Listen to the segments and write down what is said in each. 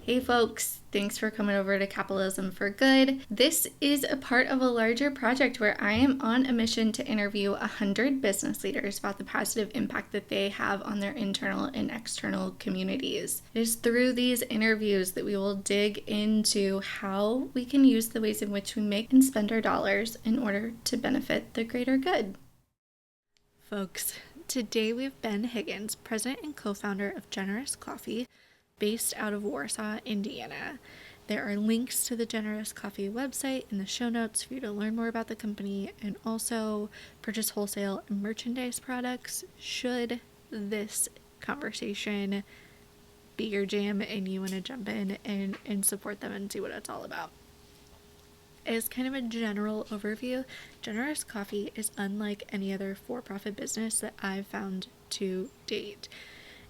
Hey folks, thanks for coming over to Capitalism for Good. This is a part of a larger project where I am on a mission to interview 100 business leaders about the positive impact that they have on their internal and external communities. It is through these interviews that we will dig into how we can use the ways in which we make and spend our dollars in order to benefit the greater good. Folks, today we have Ben Higgins, president and co-founder of Generous Coffee, based out of Warsaw, Indiana. There are links to the Generous Coffee website in the show notes for you to learn more about the company and also purchase wholesale and merchandise products should this conversation be your jam and you want to jump in and support them and see what it's all about. As kind of a general overview, Generous Coffee is unlike any other for-profit business that I've found to date.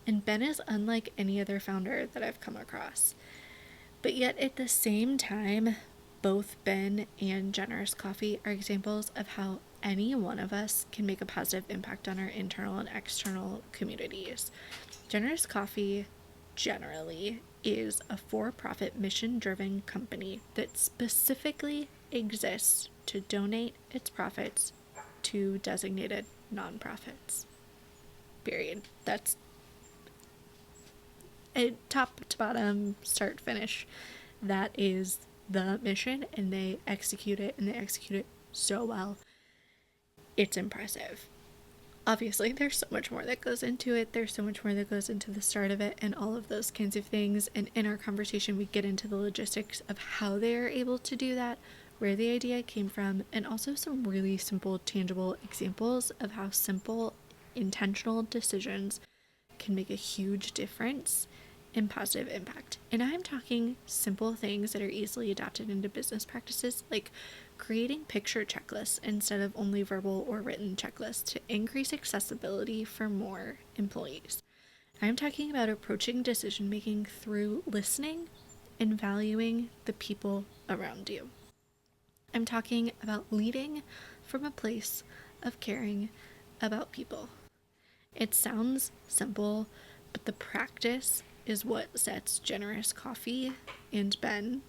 And Ben is unlike any other founder that I've come across. But yet at the same time, both Ben and Generous Coffee are examples of how any one of us can make a positive impact on our internal and external communities. Generous Coffee generally is a for-profit mission-driven company that specifically exists to donate its profits to designated nonprofits. Period. That's top to bottom, start finish. That is the mission, and they execute it so well. It's impressive. Obviously, there's so much more that goes into it. There's so much more that goes into the start of it and all of those kinds of things. And in our conversation, we get into the logistics of how they are able to do that, where the idea came from, and also some really simple, tangible examples of how simple, intentional decisions can make a huge difference and positive impact. And I'm talking simple things that are easily adopted into business practices, like creating picture checklists instead of only verbal or written checklists to increase accessibility for more employees. I'm talking about approaching decision making through listening and valuing the people around you. I'm talking about leading from a place of caring about people. It sounds simple, but the practice is what sets Generous Coffee and Ben,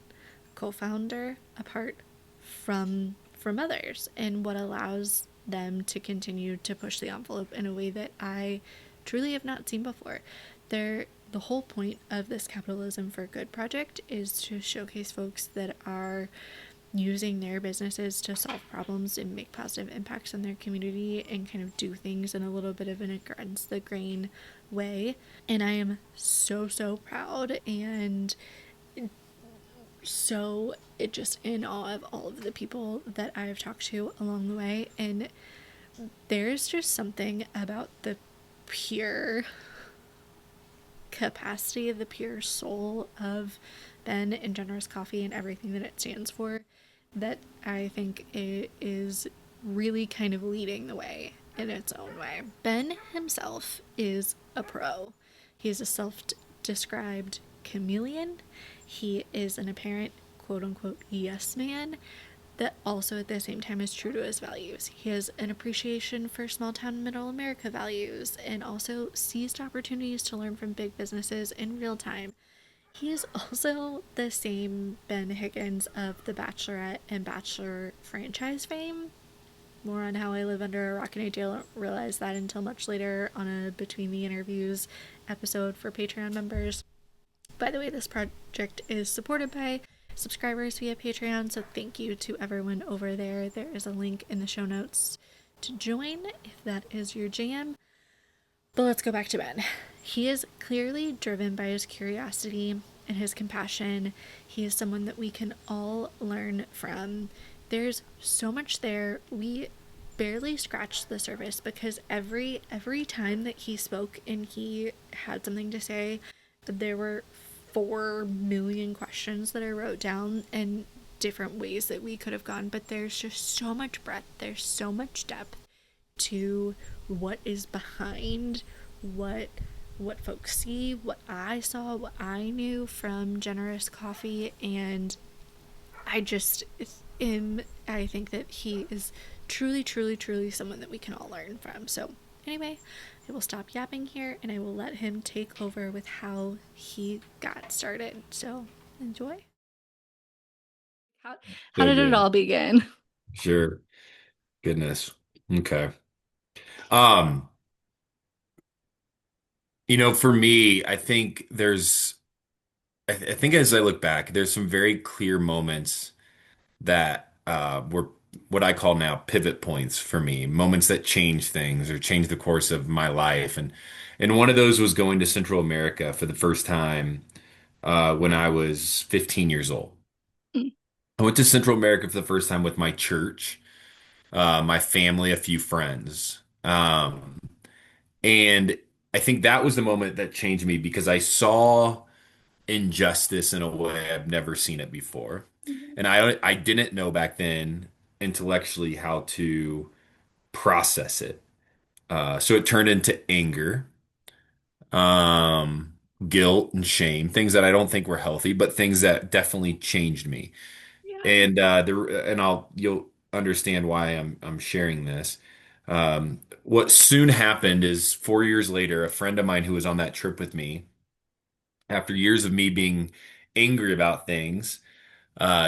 co-founder, apart from others, and what allows them to continue to push the envelope in a way that I truly have not seen before. The whole point of this Capitalism for Good project is to showcase folks that are using their businesses to solve problems and make positive impacts on their community and kind of do things in a little bit of an against the grain way. And I am so proud and so just in awe of all of the people that I've talked to along the way. And there's just something about the pure capacity, the pure soul of Ben and Generous Coffee and everything that it stands for that I think it is really kind of leading the way in its own way. Ben himself is a pro. He's a self-described chameleon. He is an apparent quote-unquote yes man that also at the same time is true to his values. He has an appreciation for small town middle America values and also seized opportunities to learn from big businesses in real time. He is also the same Ben Higgins of The Bachelorette and Bachelor franchise fame. More on how I live under a rock, and I didn't realize that until much later on a Between the Interviews episode for Patreon members. By the way, this project is supported by subscribers via Patreon, so thank you to everyone over there. There is a link in the show notes to join if that is your jam. But let's go back to Ben. He is clearly driven by his curiosity and his compassion. He is someone that we can all learn from. There's so much there. We barely scratched the surface because every time that he spoke and he had something to say, there were 4 million questions that I wrote down and different ways that we could have gone. But there's just so much breadth. There's so much depth to what is behind what folks see, what I saw, what I knew from Generous Coffee, and I think that he is truly someone that we can all learn from. So anyway, I will stop yapping here and I will let him take over with how he got started. So enjoy. How So did it good. all begin? Sure. Goodness. Okay. Um, for me, I think I think as I look back, there's some very clear moments that were what I call now pivot points for me, moments that change things or change the course of my life. And one of those was going to Central America for the first time when I was 15 years old. I went to Central America for the first time with my church, my family, a few friends. And I think that was the moment that changed me because I saw injustice in a way I've never seen it before. And I didn't know back then intellectually how to process it. So it turned into anger, um, guilt and shame, things that I don't think were healthy, but things that definitely changed me. Yeah. And you'll understand why I'm sharing this. What soon happened is 4 years later, a friend of mine who was on that trip with me, after years of me being angry about things,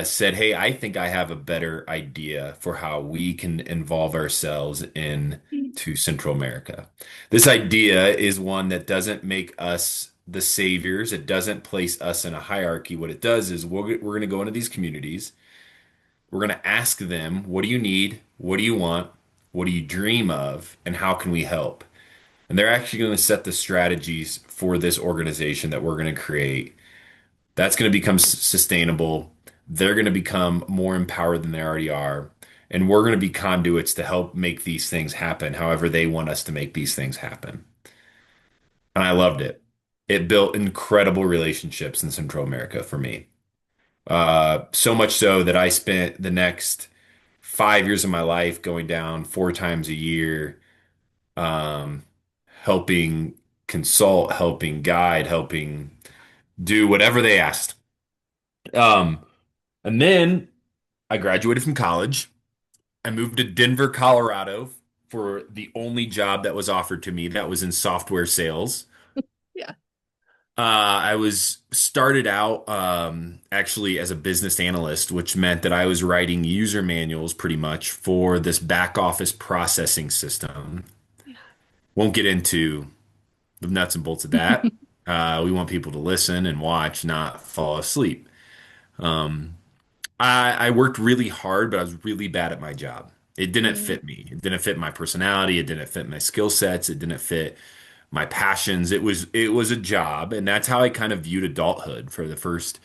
said, "Hey, I think I have a better idea for how we can involve ourselves into Central America. This idea is one that doesn't make us the saviors. It doesn't place us in a hierarchy. What it does is we're going to go into these communities. We're going to ask them, what do you need? What do you want? What do you dream of? And how can we help?" And they're actually going to set the strategies for this organization that we're going to create. That's going to become sustainable. They're going to become more empowered than they already are. And we're going to be conduits to help make these things happen, however they want us to make these things happen. And I loved it. It built incredible relationships in Central America for me. So much so that I spent the next 5 years of my life going down 4 times a year, um, helping consult, helping guide, helping do whatever they asked. Um, and then I graduated from college. I moved to Denver, Colorado for the only job that was offered to me that was in software sales. Yeah. I was started out actually as a business analyst, which meant that I was writing user manuals pretty much for this back office processing system. Won't get into the nuts and bolts of that. We want people to listen and watch, not fall asleep. I worked really hard, but I was really bad at my job. It didn't Mm. fit me. It didn't fit my personality. It didn't fit my skill sets. It didn't fit my passions. It was a job, and that's how I kind of viewed adulthood for the first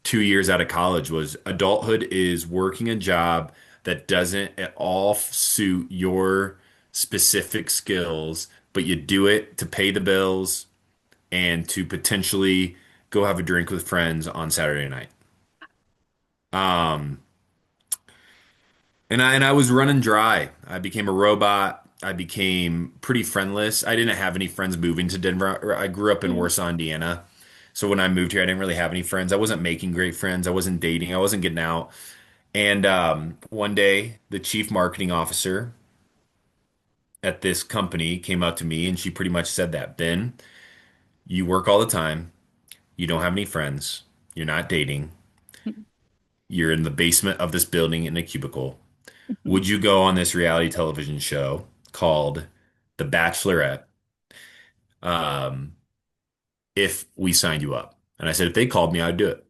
2 years out of college was adulthood is working a job that doesn't at all suit your specific skills, but you do it to pay the bills and to potentially go have a drink with friends on Saturday night. Um, and I was running dry. I became a robot. I became pretty friendless. I didn't have any friends moving to Denver. I grew up in Mm. Warsaw, Indiana. So when I moved here, I didn't really have any friends. I wasn't making great friends. I wasn't dating. I wasn't getting out. And one day, the chief marketing officer at this company came up to me and she pretty much said that, "Ben, you work all the time. You don't have any friends. You're not dating. You're in the basement of this building in a cubicle. Would you go on this reality television show called The Bachelorette if we signed you up?" And I said, if they called me, I'd do it.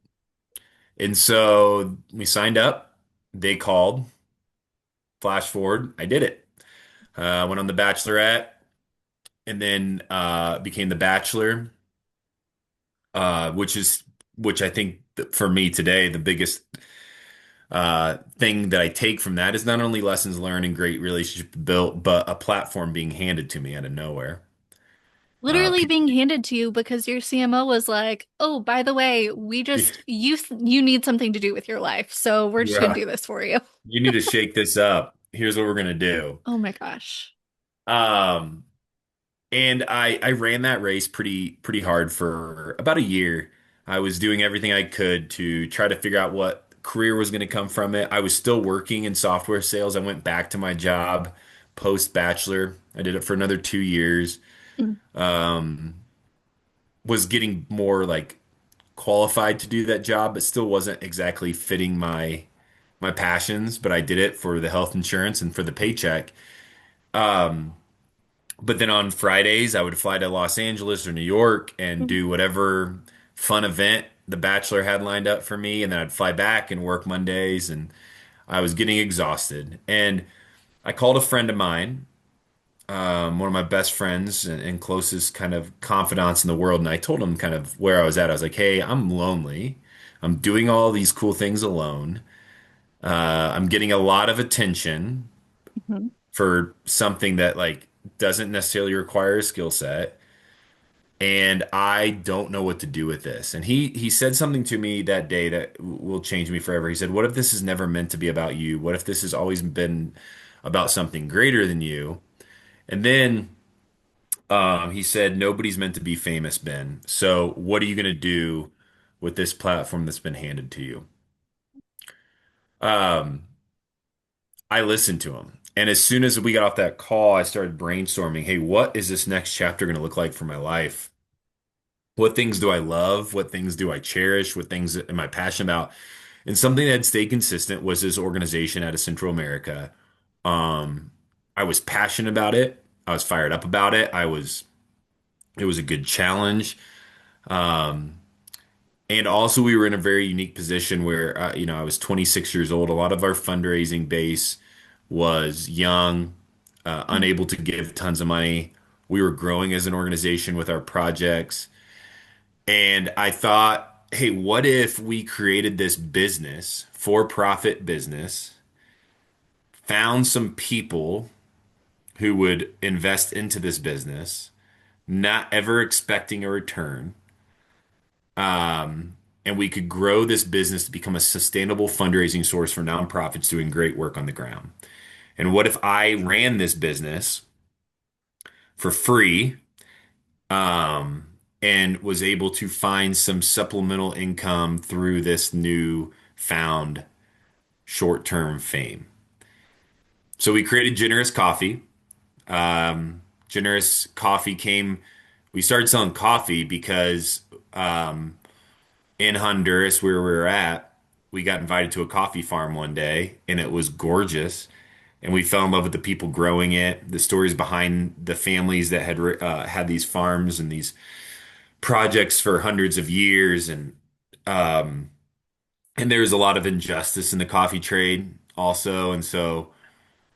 And so we signed up. They called. Flash forward, I did it. Went on The Bachelorette and then became The Bachelor, which I think that for me today, the biggest thing that I take from that is not only lessons learned and great relationship built, but a platform being handed to me out of nowhere. Literally People, being handed to you because your CMO was like, "Oh, by the way, we just you need something to do with your life, so we're just gonna yeah, do this for you." you need to shake this up. Here's what we're gonna do. Oh my gosh. Um, and I ran that race pretty hard for about a year. I was doing everything I could to try to figure out what career was going to come from it. I was still working in software sales. I went back to my job post bachelor. I did it for another 2 years. Mm. Um, was getting more like qualified to do that job, but still wasn't exactly fitting my passions. But I did it for the health insurance and for the paycheck. But then on Fridays, I would fly to Los Angeles or New York and do whatever fun event the Bachelor had lined up for me, and then I'd fly back and work Mondays, and I was getting exhausted. And I called a friend of mine, one of my best friends and closest kind of confidants in the world, and I told him kind of where I was at. I was like, "Hey, I'm lonely. I'm doing all these cool things alone. I'm getting a lot of attention Mhm. for something that like doesn't necessarily require a skill set." And I don't know what to do with this. And he said something to me that day that will change me forever. He said, "What if this is never meant to be about you? What if this has always been about something greater than you?" And then he said, "Nobody's meant to be famous, Ben. So what are you going to do with this platform that's been handed to you?" Um, I listened to him. And as soon as we got off that call, I started brainstorming, hey, what is this next chapter going to look like for my life? What things do I love? What things do I cherish? What things am I passionate about? And something that had stayed consistent was this organization out of Central America. Um, I was passionate about it. I was fired up about it. It was a good challenge. Um, and also we were in a very unique position where, I was 26 years old. A lot of our fundraising base was young, unable to give tons of money. We were growing as an organization with our projects. And I thought, hey, what if we created this business, for-profit business, found some people who would invest into this business, not ever expecting a return, and we could grow this business to become a sustainable fundraising source for nonprofits doing great work on the ground. And what if I ran this business for free, um, and was able to find some supplemental income through this new found short-term fame? So we created Generous Coffee. Generous Coffee came, we started selling coffee because in Honduras, where we were at, we got invited to a coffee farm one day and it was gorgeous. And we fell in love with the people growing it, the stories behind the families that had these farms and these projects for hundreds of years. And there's a lot of injustice in the coffee trade also. And so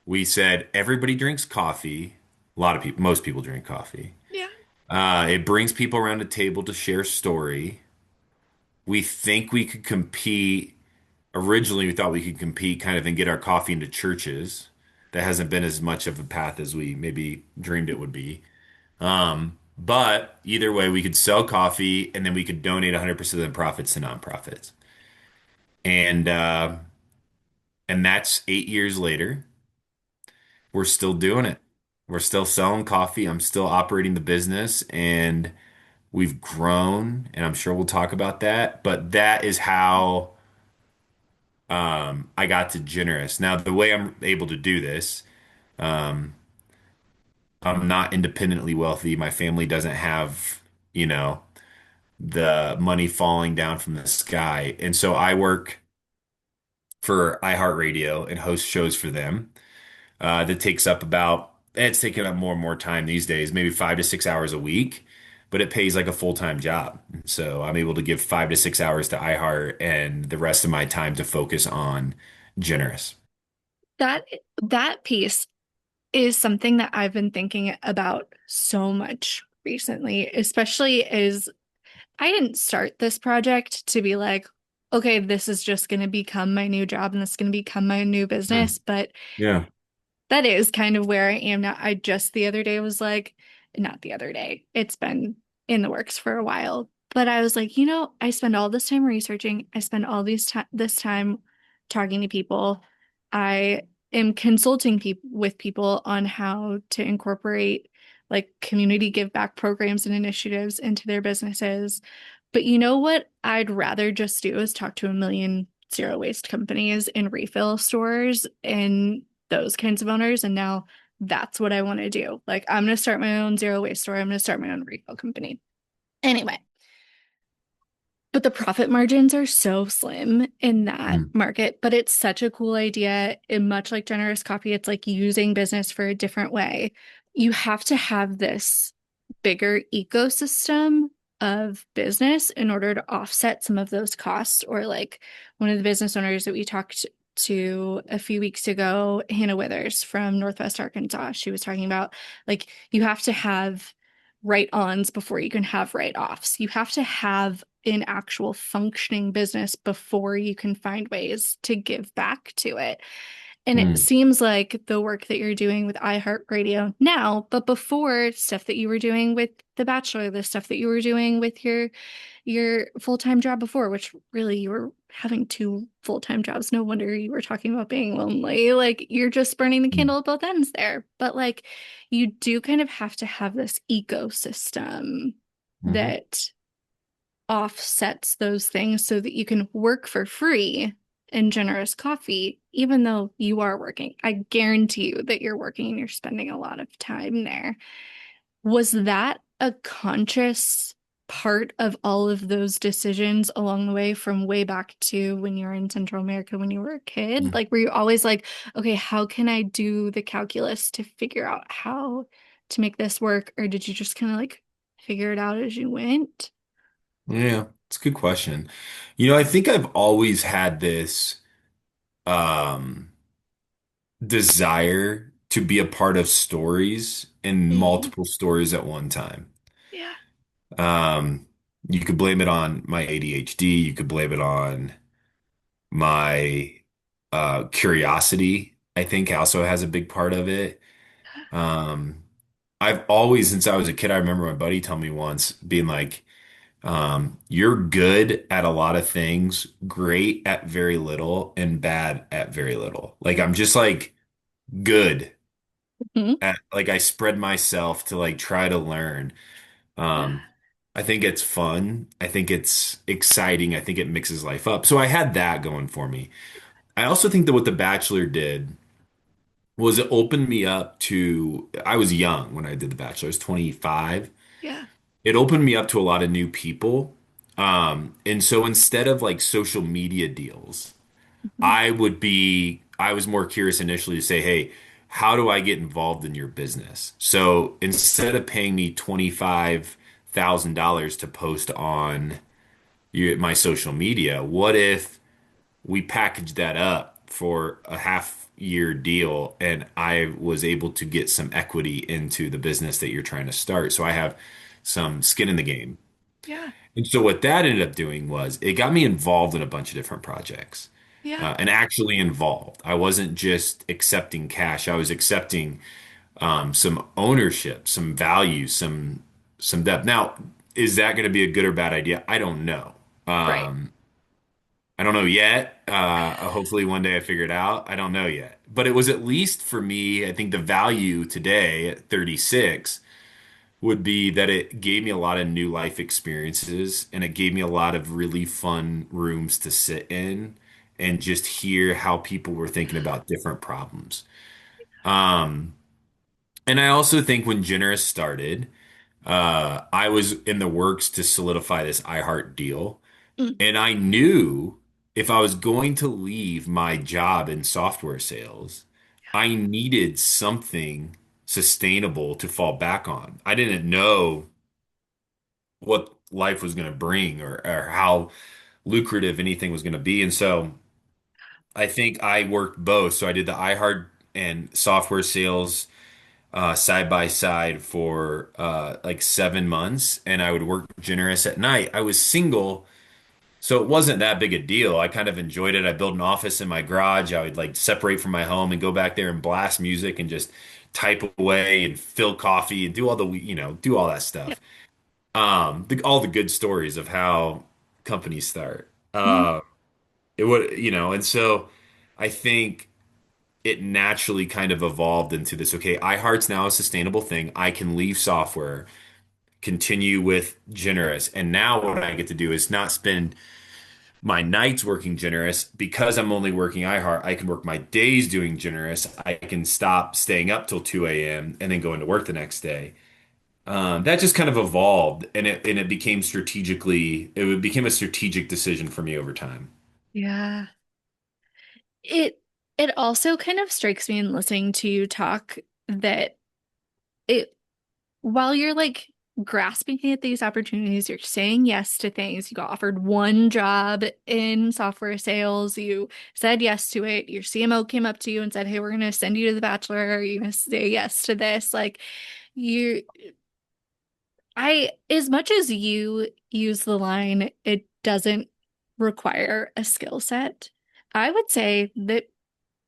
we said, everybody drinks coffee. A lot of people, most people drink coffee. Yeah. It brings people around a table to share story. We think we could compete. Originally, we thought we could compete kind of and get our coffee into churches. That hasn't been as much of a path as we maybe dreamed it would be. But either way, we could sell coffee and then we could donate 100% of the profits to nonprofits. And that's 8 years later. We're still doing it. We're still selling coffee. I'm still operating the business and we've grown, and I'm sure we'll talk about that. But that is how I got to Generous. Now, the way I'm able to do this, I'm not independently wealthy. My family doesn't have, you know, the money falling down from the sky. And so I work for iHeartRadio and host shows for them. That takes up about, it's taking up more and more time these days, maybe 5 to 6 hours a week, but it pays like a full-time job. So I'm able to give 5 to 6 hours to iHeart and the rest of my time to focus on Generous. That that piece is something that I've been thinking about so much recently, especially as I didn't start this project to be like, okay, this is just going to become my new job and this is going to become my new Hmm. business, but Yeah. that is kind of where I am now. I just the other day was like, not the other day, it's been in the works for a while, but I was like, I spend all this time researching, I spend all this time talking to people. I am consulting with people on how to incorporate like community give back programs and initiatives into their businesses. But you know what I'd rather just do is talk to a million zero waste companies and refill stores and those kinds of owners. And now that's what I want to do. Like, I'm going to start my own zero waste store. I'm going to start my own retail company. Anyway, but the profit margins are so slim in that Mm, market. But it's such a cool idea. And much like generous copy, it's like using business for a different way. You have to have this bigger ecosystem of business in order to offset some of those costs. Or like one of the business owners that we talked to a few weeks ago, Hannah Withers from Northwest Arkansas, she was talking about like you have to have write-ons before you can have write-offs. You have to have an actual functioning business before you can find ways to give back to it. And it mm, seems like the work that you're doing with iHeartRadio now, but before stuff that you were doing with The Bachelor, the stuff that you were doing with your full-time job before, which really you were having two full-time jobs. No wonder you were talking about being lonely. Like you're just burning the mm, candle at both ends there. But like you do kind of have to have this ecosystem mhm. that offsets those things so that you can work for free in generous coffee, even though you are working. I guarantee you that you're working and you're spending a lot of time there. Was that a conscious part of all of those decisions along the way from way back to when you were in Central America when you were a kid? Like, were you always like, okay, how can I do the calculus to figure out how to make this work? Or did you just kind of like figure it out as you went? Yeah, it's a good question. I think I've always had this um desire to be a part of stories and Mm, multiple stories at one time. yeah, Um, you could blame it on my ADHD, you could blame it on my curiosity, I think also has a big part of it. Um, I've always, since I was a kid, I remember my buddy telling me once, being like, you're good at a lot of things, great at very little, and bad at very little. Like I'm just like good mhm, at like I spread myself to like try to learn. yeah, Um, I think it's fun. I think it's exciting. I think it mixes life up. So I had that going for me. I also think that what The Bachelor did was it opened me up to, I was young when I did The Bachelor. I was 25. yeah, It opened me up to a lot of new people. And so instead of like social media deals, mhm, I was more curious initially to say, hey, how do I get involved in your business? So instead of paying me $25,000 to post on my social media, what if we packaged that up for a half year deal and I was able to get some equity into the business that you're trying to start? So I have some skin in the game. yeah, And so what that ended up doing was it got me involved in a bunch of different projects, yeah, and actually involved. I wasn't just accepting cash. I was accepting some ownership, some value, some depth. Now, is that going to be a good or bad idea? I don't know. right. I don't know yet. Hopefully one day I figure it out. I don't know yet. But it was at least for me, I think the value today at 36 would be that it gave me a lot of new life experiences and it gave me a lot of really fun rooms to sit in and just hear how people were thinking about different problems. Um, and I also think when Generous started, I was in the works to solidify this iHeart deal. Mm, And I knew if I was going to leave my job in software sales, I needed something sustainable to fall back on. I didn't know what life was going to bring or how lucrative anything was going to be. And so I think I worked both. So I did the iHeart and software sales side by side for like 7 months, and I would work generous at night. I was single, so it wasn't that big a deal. I kind of enjoyed it. I built an office in my garage. I would like separate from my home and go back there and blast music and just type away and fill coffee and do all the, do all that yeah, stuff. All the good stories of how companies start. mhm, It would, and so I think it naturally kind of evolved into this. Okay, iHeart's now a sustainable thing. I can leave software, continue with generous, and now what I get to do is not spend my nights working generous. Because I'm only working iHeart, I can work my days doing generous. I can stop staying up till 2 a.m. and then go into work the next day. That just kind of evolved, and it became it became a strategic decision for me over time. Yeah. It it also kind of strikes me in listening to you talk that it while you're like grasping at these opportunities, you're saying yes to things. You got offered one job in software sales, you said yes to it. Your CMO came up to you and said, "Hey, we're going to send you to the Bachelor. Are you going to say yes to this?" Like you as much as you use the line, it doesn't require a skill set. I would say that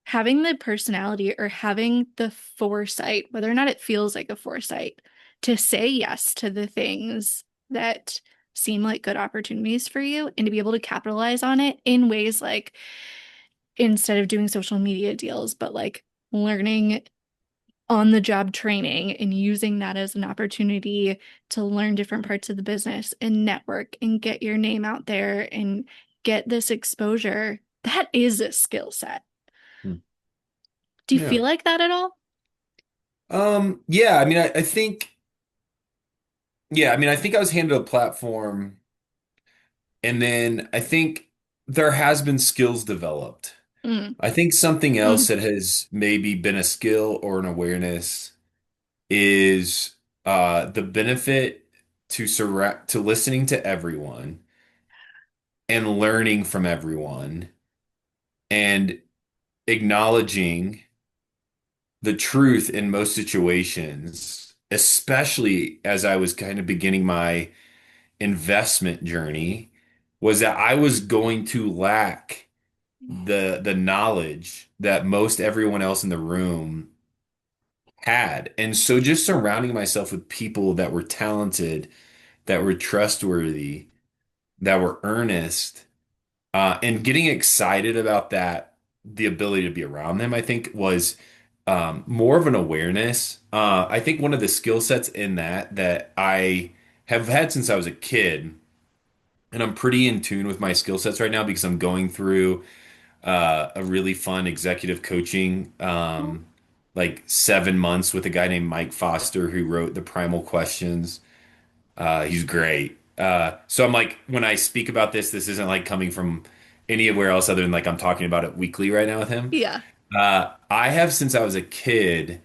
having the personality or having the foresight, whether or not it feels like a foresight, to say yes to the things that seem like good opportunities for you and to be able to capitalize on it in ways like instead of doing social media deals, but like learning on the job training and using that as an opportunity to learn different parts of the business and network and get your name out there and get this exposure. That is a skill set. Hmm. Do you Yeah. feel like that at all? Yeah, I mean, I think, yeah, I mean, I think I was handed a platform, and then I think there has been skills developed. Mm, I think something else mm, that has maybe been a skill or an awareness is the benefit to listening to everyone and learning from everyone and acknowledging the truth in most situations, especially as I was kind of beginning my investment journey, was that I was going to lack the knowledge that most everyone else in the room had. And so just surrounding myself with people that were talented, that were trustworthy, that were earnest, and getting excited about that, the ability to be around them, I think was more of an awareness. I think one of the skill sets in that I have had since I was a kid, and I'm pretty in tune with my skill sets right now because I'm going through a really fun executive coaching, like 7 months with a guy named Mike Foster who wrote The Primal Questions. He's great. So I'm like, when I speak about this isn't like coming from anywhere else other than like I'm talking about it weekly right now with him. yeah. I have since I was a kid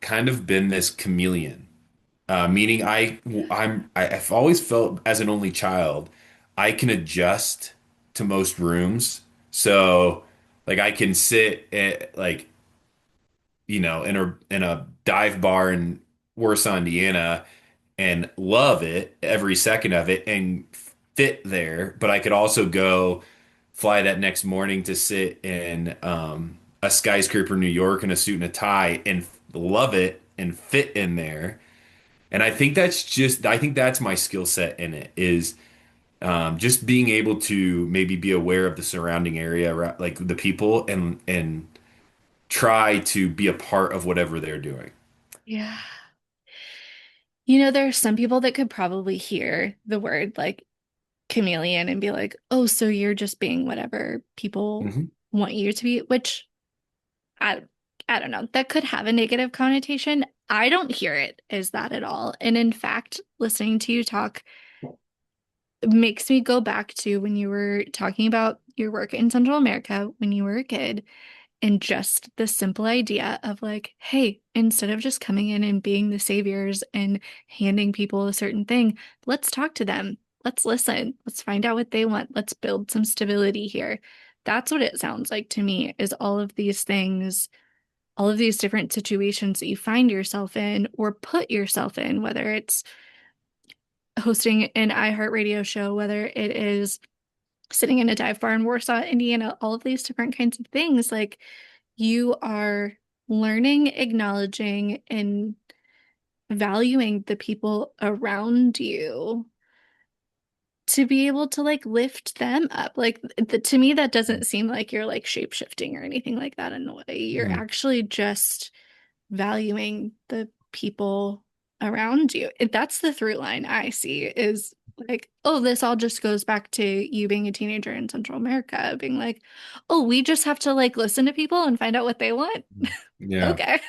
kind of been this chameleon, meaning I've always felt as an only child, I can adjust to most rooms. So like I can sit at like in a dive bar in Warsaw, Indiana, and love it every second of it and fit there. But I could also go fly that next morning to sit in a skyscraper in New York in a suit and a tie and love it and fit in there. And I think that's my skill set in it is just being able to maybe be aware of the surrounding area, like the people, and try to be a part of whatever they're doing. Yeah. You know, there are some people that could probably hear the word like chameleon and be like, "Oh, so you're just being whatever people Hmm. want you to be," which I I don't know. That could have a negative connotation. I don't hear it as that at all. And in fact, listening to you talk makes me go back to when you were talking about your work in Central America when you were a kid and just the simple idea of like, hey, instead of just coming in and being the saviors and handing people a certain thing, let's talk to them. Let's listen. Let's find out what they want. Let's build some stability here. That's what it sounds like to me is all of these things, all of these different situations that you find yourself in or put yourself in, whether it's hosting an iHeartRadio show, whether it is sitting in a dive bar in Warsaw, Indiana, all of these different kinds of things. Like you are learning, acknowledging, and valuing the people around you to be able to like lift them up. Like to me, that doesn't seem like you're like shape shifting or anything like that in a way. You're Mm. actually just valuing the people around you. That's the through line I see is Like, oh, this all just goes back to you being a teenager in Central America, being like, oh, we just have to like listen to people and find out what they want. Yeah. Okay.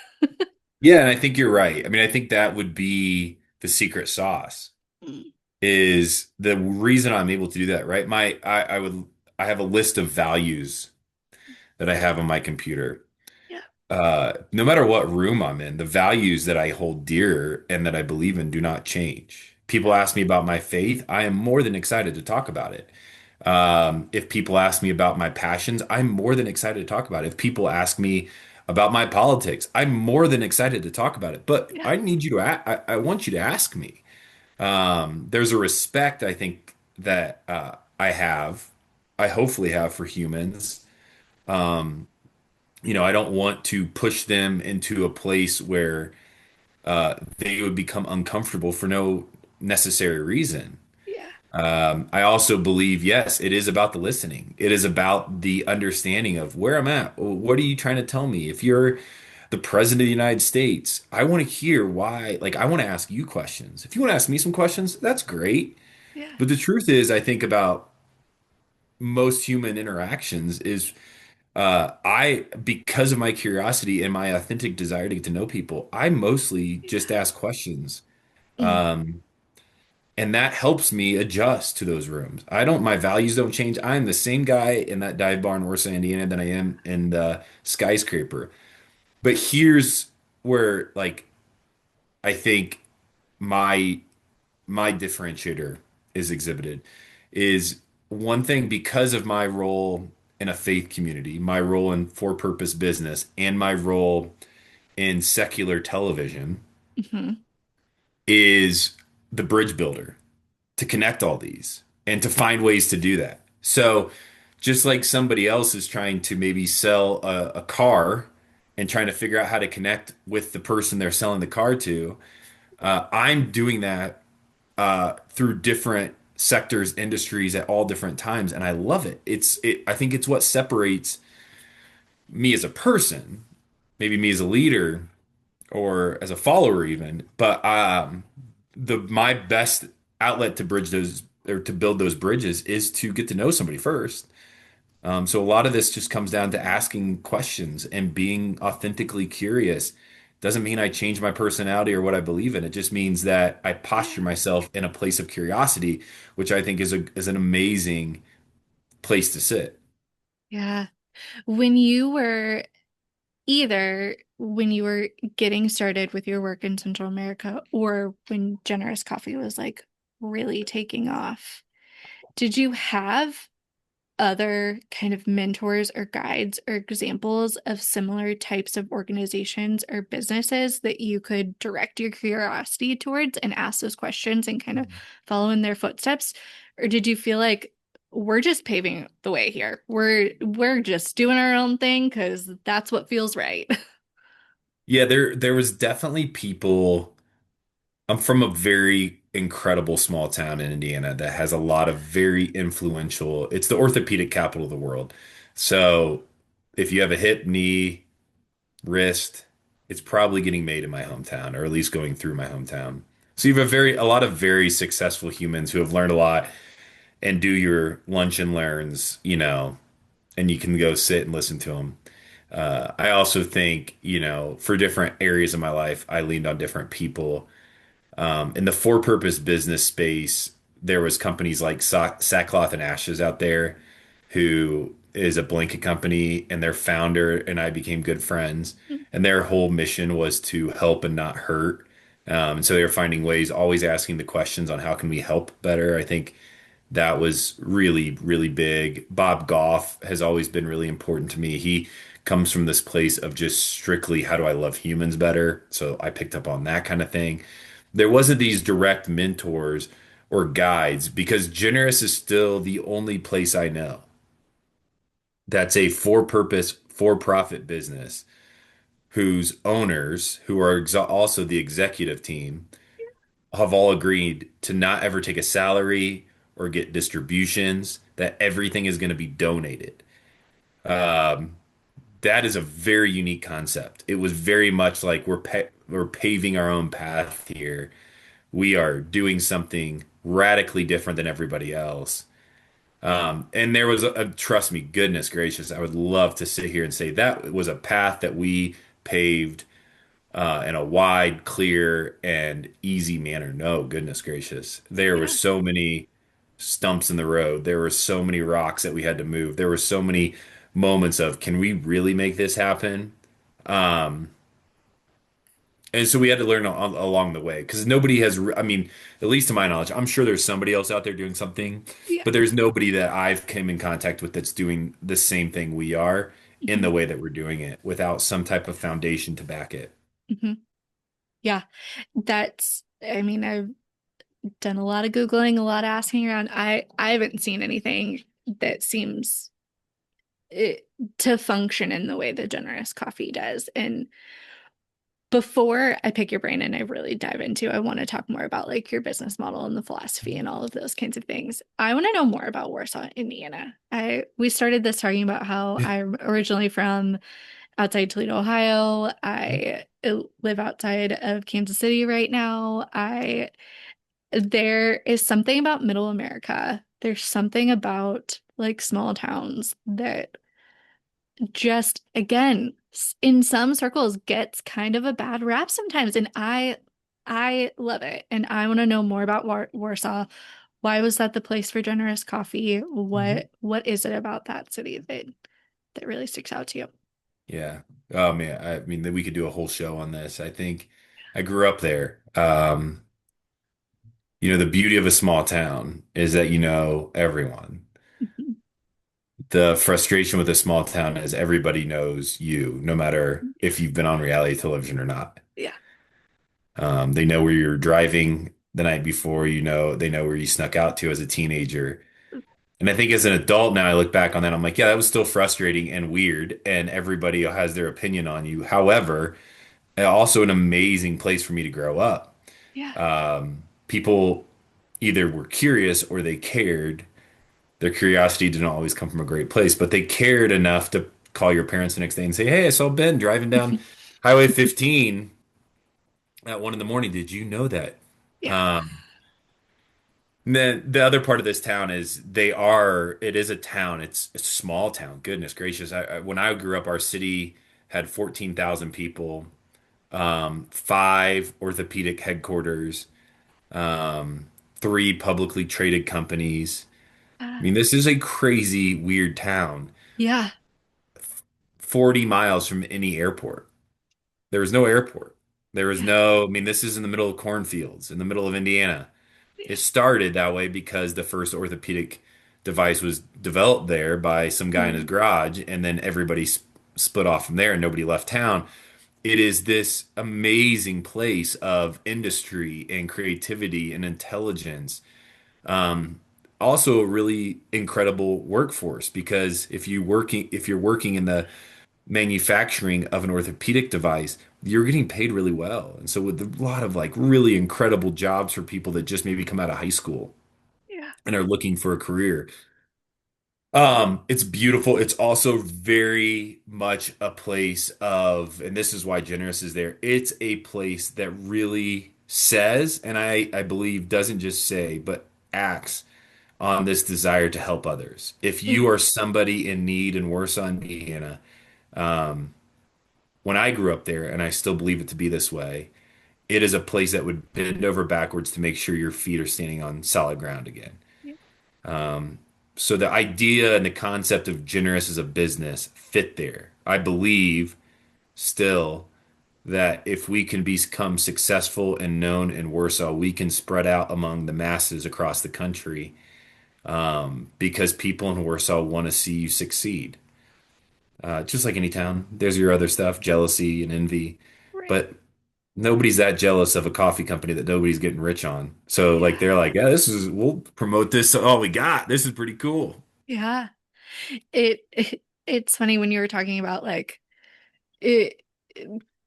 Yeah, and I think you're right. I mean, I think that would be the secret sauce Mm, is the reason I'm able to do that, right? I have a list of values that I have on my computer. yeah. No matter what room I'm in, the values that I hold dear and that I believe in do not change. People ask me about my faith, I am more than excited to talk about it. If people ask me about my passions, I'm more than excited to talk about it. If people ask me about my politics, I'm more than excited to talk about it. But Yeah. I need you to, I want you to ask me. There's a respect I think that I have, I hopefully have for humans. I don't want to push them into a place where they would become uncomfortable for no necessary reason. Yeah. I also believe, yes, it is about the listening. It is about the understanding of where I'm at. What are you trying to tell me? If you're the president of the United States, I want to hear why. Like, I want to ask you questions. If you want to ask me some questions, that's great. Yeah. But the truth is, I think about most human interactions is because of my curiosity and my authentic desire to get to know people, I mostly just ask questions. Mm, And that helps me adjust to those rooms. My values don't change. I'm the same guy in that dive bar in Warsaw, Indiana, than I am in the skyscraper. But here's where, like, I think my my differentiator is exhibited is one thing because of my role in a faith community, my role in for-purpose business, and my role in secular television mhm. is the bridge builder to connect all these and to find ways to do that. So, just like somebody else is trying to maybe sell a car and trying to figure out how to connect with the person they're selling the car to, I'm doing that through different sectors, industries at all different times, and I love it. I think it's what separates me as a person, maybe me as a leader or as a follower even, but the my best outlet to bridge those or to build those bridges is to get to know somebody first. So a lot of this just comes down to asking questions and being authentically curious. Doesn't mean I change my personality or what I believe in. It just means that I posture Yeah. myself in a place of curiosity, which I think is an amazing place to sit. Yeah. When you were when you were getting started with your work in Central America or when Generous Coffee was like really taking off, did you have other kind of mentors or guides or examples of similar types of organizations or businesses that you could direct your curiosity towards and ask those questions and kind of follow in their footsteps? Or did you feel like we're just paving the way here? We're just doing our own thing because that's what feels right. Yeah, there was definitely people. I'm from a very incredible small town in Indiana that has a lot of very influential, it's the orthopedic capital of the world. So if you have a hip, knee, wrist, it's probably getting made in my hometown, or at least going through my hometown. So you have a lot of very successful humans who have learned a lot and do your lunch and learns, and you can go sit and listen to them. I also think, for different areas of my life, I leaned on different people in the for-purpose business space, there was companies like Sackcloth and Ashes out there, who is a blanket company, and their founder and I became good friends. And their whole mission was to help and not hurt. And so they were finding ways, always asking the questions on how can we help better. I think that was really, really big. Bob Goff has always been really important to me. He comes from this place of just strictly how do I love humans better. So I picked up on that kind of thing. There wasn't these direct mentors or guides because Generous is still the only place I know that's a for-purpose, for-profit business whose owners, who are also the executive team, have all agreed to not ever take a salary or get distributions, that everything is going to be donated. Um, that is a very unique concept. It was very much like we're paving our own path here. We are doing something radically different than everybody else. And there was trust me, goodness gracious, I would love to sit here and say that was a path that we paved in a wide, clear, and easy manner. No, goodness gracious. There were Yeah. so many stumps in the road. There were so many rocks that we had to move. There were so many moments of, can we really make this happen? Um, and so we had to learn along the way because nobody has, I mean, at least to my knowledge, I'm sure there's somebody else out there doing something, Yeah. but there's nobody that I've come in contact with that's doing the same thing we are in Hmm. the way that we're doing it without some type of foundation to back it. Hmm. Yeah. I mean, I've done a lot of Googling, a lot of asking around. I haven't seen anything that seems it, to function in the way that generous coffee does. And before I pick your brain and I really dive into, I want to talk more about like your business model and the philosophy and all of those kinds of things. I want to know more about Warsaw, Indiana. I we started this talking about how I'm originally from outside Toledo, Ohio. I live outside of Kansas City right now. I There is something about middle America. There's something about like small towns that just again in some circles gets kind of a bad rap sometimes, and I love it, and I want to know more about Warsaw. Why was that the place for generous coffee? Mhm. What is it about that city that really sticks out to you? Yeah. Oh man, I mean, we could do a whole show on this. I think I grew up there. The beauty of a small town is that you know everyone. Mhm. The frustration with a small town is everybody knows you, no matter if you've been on reality television or not. Yeah. They know where you're driving the night before, they know where you snuck out to as a teenager. And I think as an adult now, I look back on that, I'm like, yeah, that was still frustrating and weird, and everybody has their opinion on you. However, also an amazing place for me to grow up. Yeah. People either were curious or they cared. Their curiosity didn't always come from a great place, but they cared enough to call your parents the next day and say, "Hey, I saw Ben driving down Highway 15 at 1 in the morning. Did you know that?" Yeah. Um, and then the other part of this town is it is a town. It's a small town. Goodness gracious. When I grew up, our city had 14,000 people, five orthopedic headquarters, um, three publicly traded companies. I Uh, mean, this is a crazy, weird town. yeah. 40 miles from any airport. There was no airport. There was Yeah. no, I mean, this is in the middle of cornfields, in the middle of Indiana. Yeah. It started that way because the first orthopedic device was developed there by some guy in his Mhm. garage, and then everybody split off from there and nobody left town. It is this amazing place of industry and creativity and intelligence. Um, Also a really incredible workforce because if you're working in the manufacturing of an orthopedic device, you're getting paid really well. And so with a lot of like really incredible jobs for people that just maybe come out of high school Yeah. and are looking for a career. It's beautiful. It's also very much a place of, and this is why Generous is there. It's a place that really says, and I believe doesn't just say, but acts on this desire to help others. If you Mhm. are somebody in need in Warsaw, Indiana, um, when I grew up there, and I still believe it to be this way, it is a place that would bend over backwards to make sure your feet are standing on solid ground again. Yeah. So the idea and the concept of generous as a business fit there. I believe still that if we can become successful and known in Warsaw, we can spread out among the masses across the country because people in Warsaw want to see you succeed. Just like any town, there's your other stuff, jealousy and envy. Right. But nobody's that jealous of a coffee company that nobody's getting rich on. So like Yeah. they're like, yeah, we'll promote this. Oh, we got this is pretty cool. Yeah. It's funny when you were talking about like it,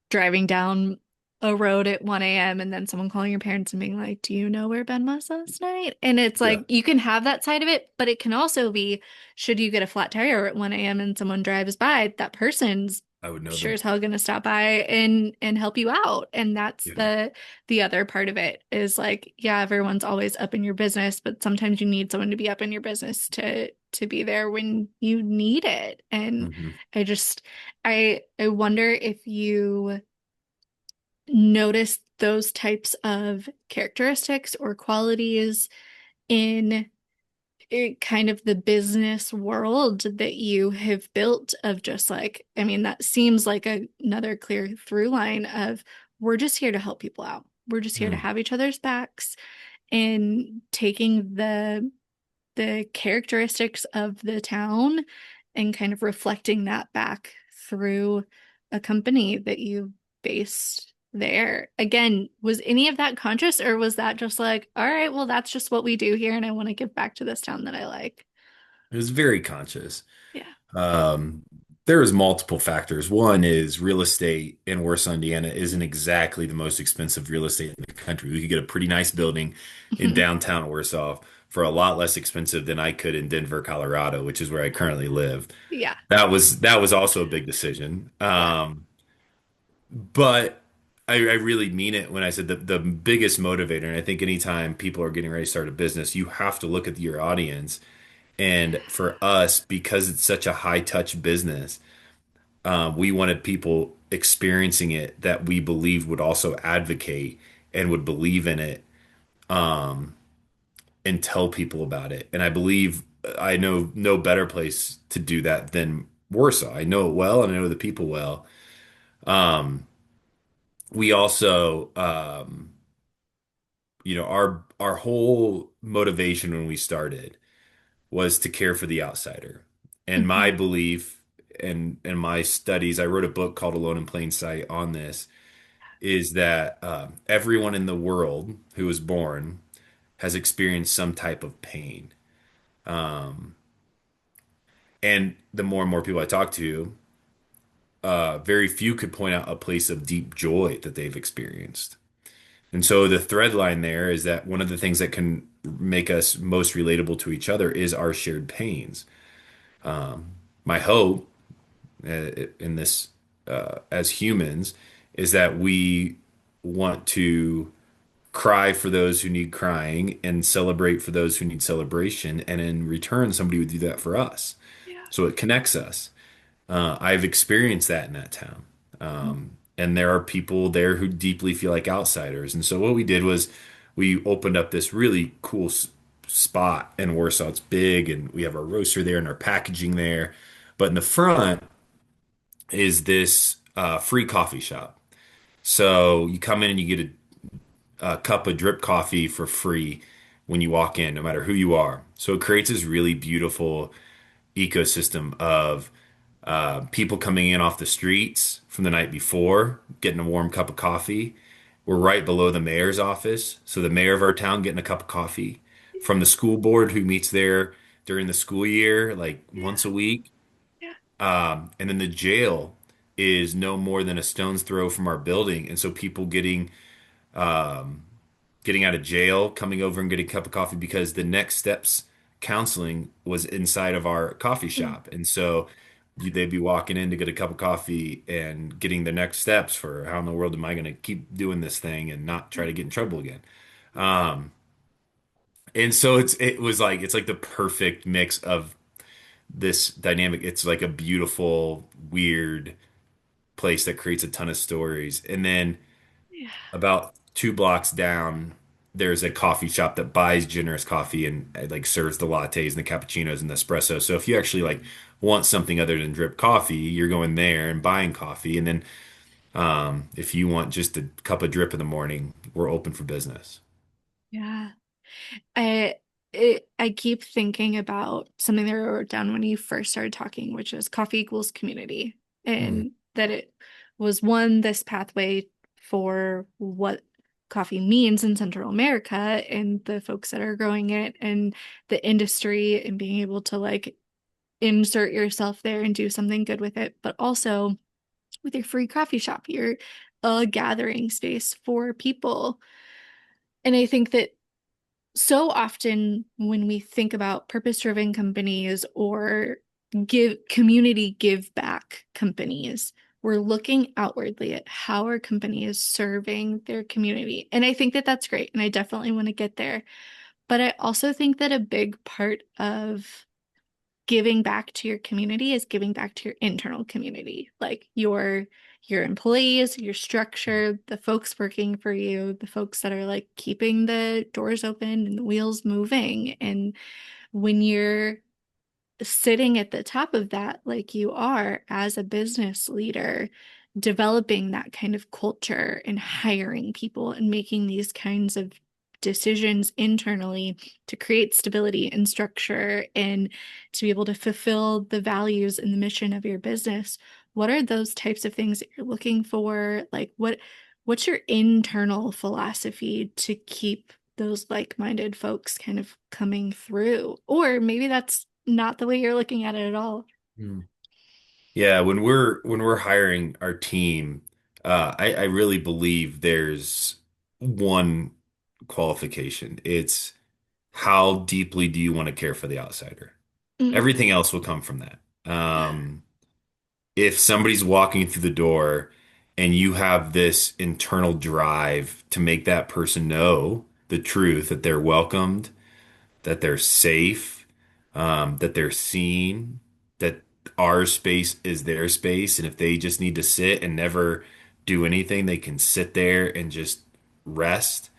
driving down a road at 1 a.m. and then someone calling your parents and being like, "Do you know where Ben was last night?" And it's Yeah. like you can have that side of it, but it can also be should you get a flat tire at 1 a.m. and someone drives by, that person's I would know sure them. as hell gonna stop by and help you out. And that's Yeah. the other part of it is like, yeah, everyone's always up in your business, but sometimes you need someone to be up in your business to be there when you need it. And Hmm. I just I wonder if you notice those types of characteristics or qualities in kind of the business world that you have built of just like, I mean, that seems like another clear through line of we're just here to help people out. We're just here to Mm. have each other's backs and taking the characteristics of the town and kind of reflecting that back through a company that you based there. Again, was any of that conscious or was that just like, all right, well, that's just what we do here and I want to give back to this town that I like? It was very conscious. Yeah. Um, there's multiple factors. One is real estate in Warsaw, Indiana isn't exactly the most expensive real estate in the country. We could get a pretty nice building in downtown Warsaw for a lot less expensive than I could in Denver, Colorado, which is where I currently live. Yeah. That was also a big decision. Yeah. But I really mean it when I said the biggest motivator, and I think anytime people are getting ready to start a business, you have to look at your audience. And for us, because it's such a high touch business, we wanted people experiencing it that we believed would also advocate and would believe in it, and tell people about it. And I believe I know no better place to do that than Warsaw. I know it well and I know the people well. We also, our whole motivation when we started was to care for the outsider. And my Mhm. belief and my studies, I wrote a book called Alone in Plain Sight on this, is that everyone in the world who was born has experienced some type of pain. And the more and more people I talk to, very few could point out a place of deep joy that they've experienced. And so the thread line there is that one of the things that can make us most relatable to each other is our shared pains. My hope in this, as humans, is that we want to cry for those who need crying and celebrate for those who need celebration. And in return, somebody would do that for us. Yeah. So it connects us. I've experienced that in that town. And there are people there who deeply feel like outsiders. And so what we did was we opened up this really cool spot in Warsaw. It's big, and we have our roaster there and our packaging there. But in the front is this free coffee shop. So you come in and you get a cup of drip coffee for free when you walk in, no matter who you are. So it creates this really beautiful ecosystem of people coming in off the streets from the night before, getting a warm cup of coffee. We're right below the mayor's office. So the mayor of our town getting a cup of coffee from the school board who meets there during the school year, like once a Yeah. week. Yeah. And then the jail is no more than a stone's throw from our building. And so people getting out of jail, coming over and getting a cup of coffee because the next steps counseling was inside of our coffee Mm. shop. And so they'd be walking in to get a cup of coffee and getting the next steps for how in the world am I going to keep doing this thing and not try to get in trouble again. And so it's like the perfect mix of this dynamic. It's like a beautiful, weird place that creates a ton of stories. And then Yeah. about 2 blocks down, there's a coffee shop that buys generous coffee and like serves the lattes and the cappuccinos and the espresso. So if you actually like want something other than drip coffee, you're going there and buying coffee. And then if you want just a cup of drip in the morning, we're open for business. Yeah. I I keep thinking about something that I wrote down when you first started talking, which is coffee equals community, Mm, and that it was one, this pathway for what coffee means in Central America and the folks that are growing it and the industry and being able to like insert yourself there and do something good with it, but also with your free coffee shop, you're a gathering space for people. And I think that so often when we think about purpose-driven companies or give back companies, we're looking outwardly at how our company is serving their community. And I think that that's great. And I definitely want to get there. But I also think that a big part of giving back to your community is giving back to your internal community, like your employees, your structure, the folks working for you, the folks that are like keeping the doors open and the wheels moving. And when you're sitting at the top of that, like you are as a business leader, developing that kind of culture and hiring people and making these kinds of decisions internally to create stability and structure and to be able to fulfill the values and the mission of your business. What are those types of things that you're looking for? Like what's your internal philosophy to keep those like-minded folks kind of coming through? Or maybe that's not the way you're looking at it at all. Hmm. Yeah, when we're hiring our team, I really believe there's one qualification. It's how deeply do you want to care for the outsider? Mm, Everything else will come from that. yeah, If somebody's walking through the door and you have this internal drive to make that person know the truth, that they're welcomed, that they're safe, that they're seen, that our space is their space, and if they just need to sit and never do anything, they can sit there and just rest.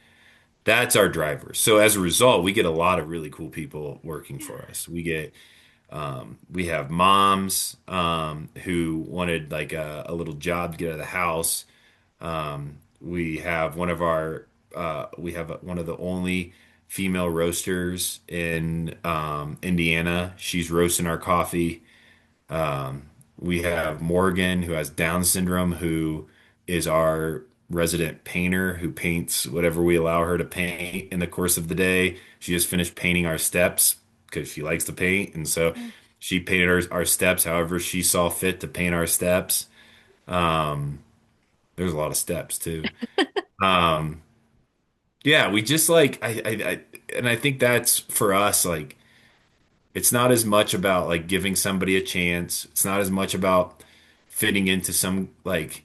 That's our driver. So as a result, we get a lot of really cool people working yeah, for us. We have moms who wanted like a little job to get out of the house. We have we have one of the only female roasters in Indiana. She's roasting our coffee. We have Morgan, who has Down syndrome, who is our resident painter who paints whatever we allow her to paint in the course of the day. She just finished painting our steps because she likes to paint. And so yeah, she painted our steps however she saw fit to paint our steps. There's a lot of steps too. Um, yeah, we just like, and I think that's for us, like, it's not as much about like giving somebody a chance. It's not as much about fitting into some like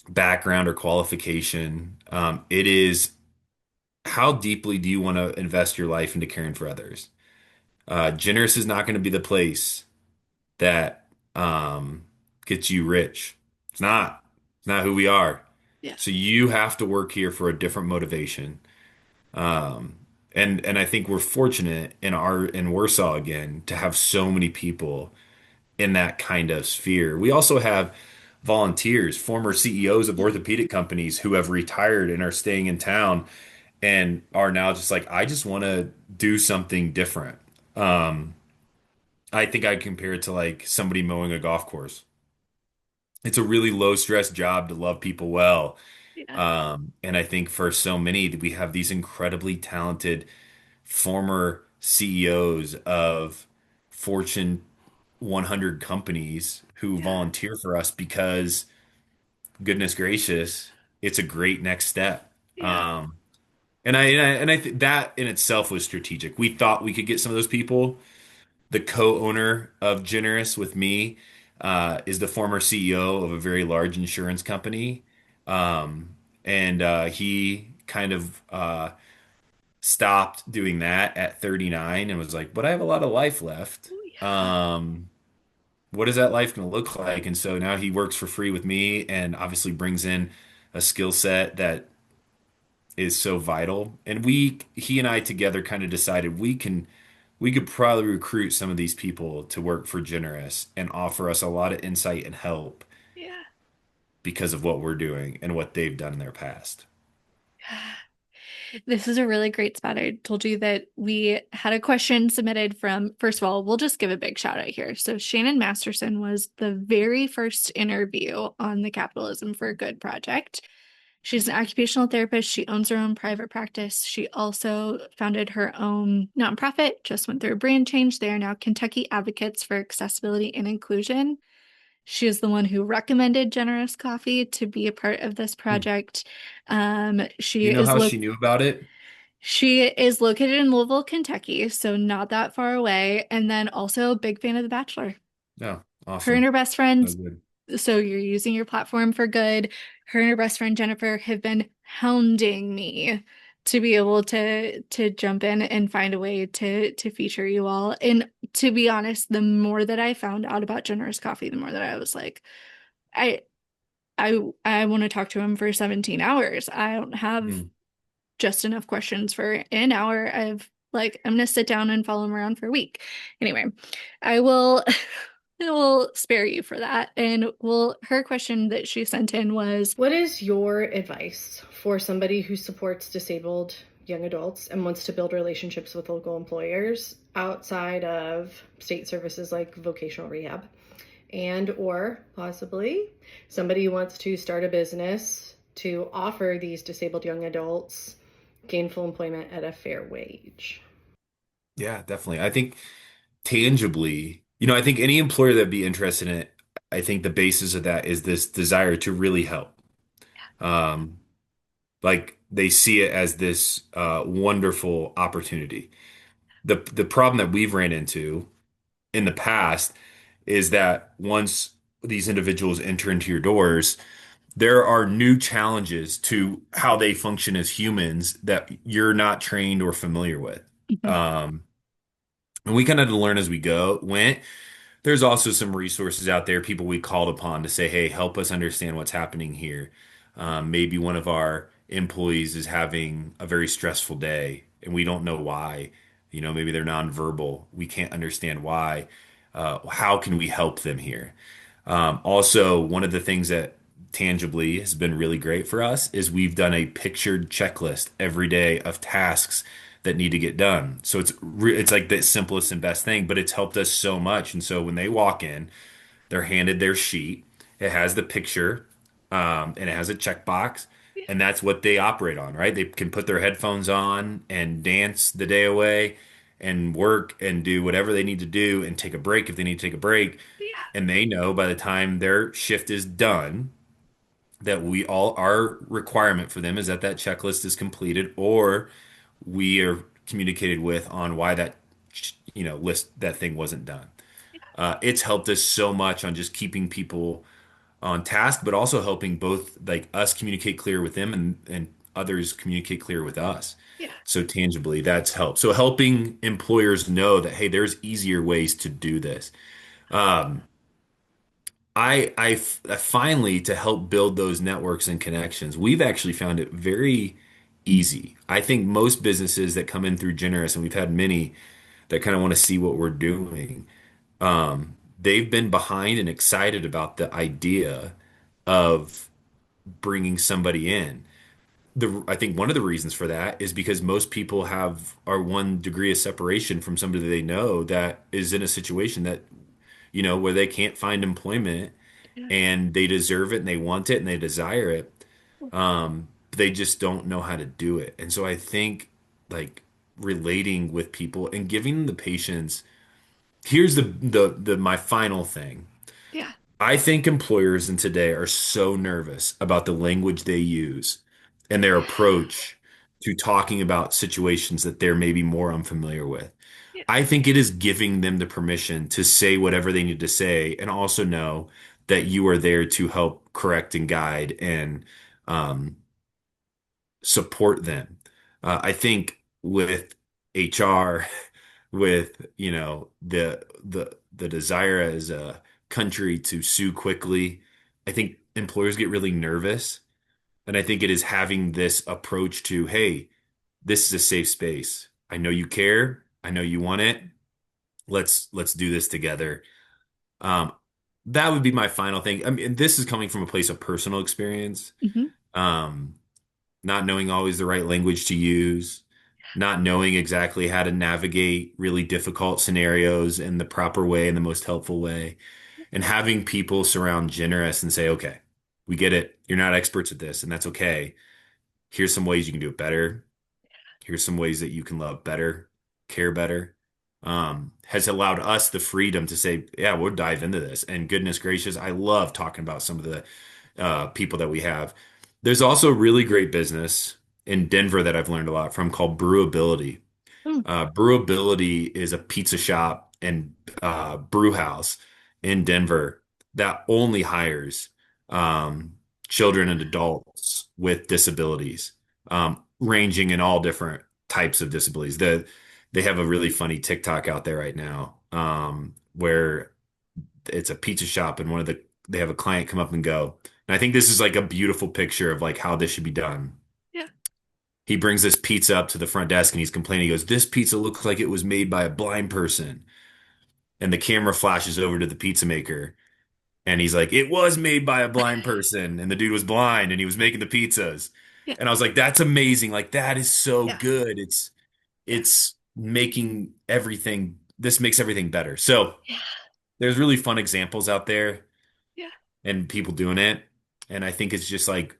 background or qualification. It is how deeply do you want to invest your life into caring for others? Generous is not going to be the place that gets you rich. It's not. It's not who we are. yeah, So you have to work here for a different motivation. Um, and I think we're fortunate in Warsaw again to have so many people in that kind of sphere. We also have volunteers, former CEOs of yeah, orthopedic companies who have retired and are staying in town and are now just like, I just want to do something different. Um, I think I compare it to like somebody mowing a golf course. It's a really low stress job to love people well. yeah, And I think for so many, we have these incredibly talented former CEOs of Fortune 100 companies who yeah, volunteer for us because, goodness gracious, it's a great next step. yeah, Um, and I think that in itself was strategic. We thought we could get some of those people. The co-owner of Generous with me is the former CEO of a very large insurance company, and he kind of stopped doing that at 39 and was like, "But I have a lot of life left. ooh, yeah, Um, what is that life going to look like?" And so now he works for free with me and obviously brings in a skill set that is so vital. And he and I together kind of decided we could probably recruit some of these people to work for Generous and offer us a lot of insight and help yeah. because of what we're doing and what they've done in their past. This is a really great spot. I told you that we had a question submitted from, first of all, we'll just give a big shout out here. So Shannon Masterson was the very first interview on the Capitalism for Good project. She's an occupational therapist. She owns her own private practice. She also founded her own nonprofit, just went through a brand change. They are now Kentucky Advocates for Accessibility and Inclusion. She is the one who recommended Generous Coffee to be a part of this Hmm. project. Do you know how she knew about it? She is located in Louisville, Kentucky, so not that far away. And then also a big fan of The Bachelor. No, Her and awesome. her best So friend good. so you're using your platform for good. Her and her best friend Jennifer have been hounding me to be able to jump in and find a way to feature you all. And to be honest, the more that I found out about Generous Coffee, the more that I was like, I I want to talk to him for 17 hours. I don't have Mm. just enough questions for an hour. I'm gonna sit down and follow him around for a week. Anyway, I will I will spare you for that. And her question that she sent in was, What is your advice for somebody who supports disabled young adults and wants to build relationships with local employers outside of state services like vocational rehab? And or possibly somebody who wants to start a business to offer these disabled young adults gainful employment at a fair wage. Yeah, definitely. I think tangibly, I think any employer that'd be interested in it, I think the basis of that is this desire to really help. Um, like they see it as this wonderful opportunity. The problem that we've ran into in the past is that once these individuals enter into your doors, there are new challenges to how they function as humans that you're not trained or familiar with. mhm, Um, and we kind of had to learn as we went. There's also some resources out there, people we called upon to say, hey, help us understand what's happening here. Maybe one of our employees is having a very stressful day and we don't know why. Maybe they're nonverbal. We can't understand why. How can we help them here? Also, one of the things that tangibly has been really great for us is we've done a pictured checklist every day of tasks that need to get done. So it's like the simplest and best thing, but it's helped us so much. And so when they walk in, they're handed their sheet. It has the picture, and it has a checkbox, and that's what they operate on, right? They can put their headphones on and dance the day away and work and do whatever they need to do and take a break if they need to take a break. yeah, And they know by the time their shift is done that our requirement for them is that that checklist is completed or we are communicated with on why that thing wasn't done. It's helped us so much on just keeping people on task, but also helping both like us communicate clear with them and others communicate clear with us. yeah, So tangibly, that's helped. So helping employers know that, hey, there's easier ways to do this. Um, I finally, to help build those networks and connections, we've actually found it very easy. I think most businesses that come in through Generous, and we've had many that kind of want to see what we're doing, they've been behind and excited about the idea of bringing somebody in. I think one of the reasons for that is because most people are one degree of separation from somebody they know that is in a situation that, where they can't find employment yeah, and they deserve it and they want it and they desire it. But they just don't know how to do it. And so I think like relating with people and giving them the patience. Here's the my final thing. yeah, I think employers in today are so nervous about the language they use and their approach to talking about situations that they're maybe more unfamiliar with. yeah, I think it is giving them the permission to say whatever they need to say and also know that you are there to help correct and guide and um, support them. I think with HR, with the desire as a country to sue quickly, I think employers get really nervous, and I think it is having this approach to, hey, this is a safe space. I know you care. I know you want it. Let's do this together. Um, that would be my final thing. I mean, this is coming from a place of personal experience. mhm, Um, Not knowing always the right language to use, not knowing exactly how to navigate really difficult scenarios in the proper way, in the most helpful way, and having people surround generous and say, okay, we get it. You're not experts at this, and that's okay. Here's some ways you can do it better. Here's some ways that you can love better, care better. Has allowed us the freedom to say, yeah, we'll dive into this. And goodness gracious, I love talking about some of the people that we have. There's also really great business in Denver that I've learned a lot from called Brewability. mm, Brewability is a pizza shop and brew house in Denver. that only hires um, children and adults with disabilities, ranging in all different types of disabilities. They have a really funny TikTok out there right now, where it's a pizza shop and they have a client come up and go. And I think this is like a beautiful picture of like how this should be done. Yeah. He brings this pizza up to the front desk and he's complaining. He goes, "This pizza looks like it was made by a blind person." And the camera flashes over to the pizza maker. And he's like, "It was made by a blind person." And the dude was blind and he was making the pizzas. Yeah. And I was like, "That's amazing. Like that is so Yeah. good. Yeah. It's making everything, this makes everything better." So Yeah. there's really fun examples out there Yeah. and people doing it. And I think it's just like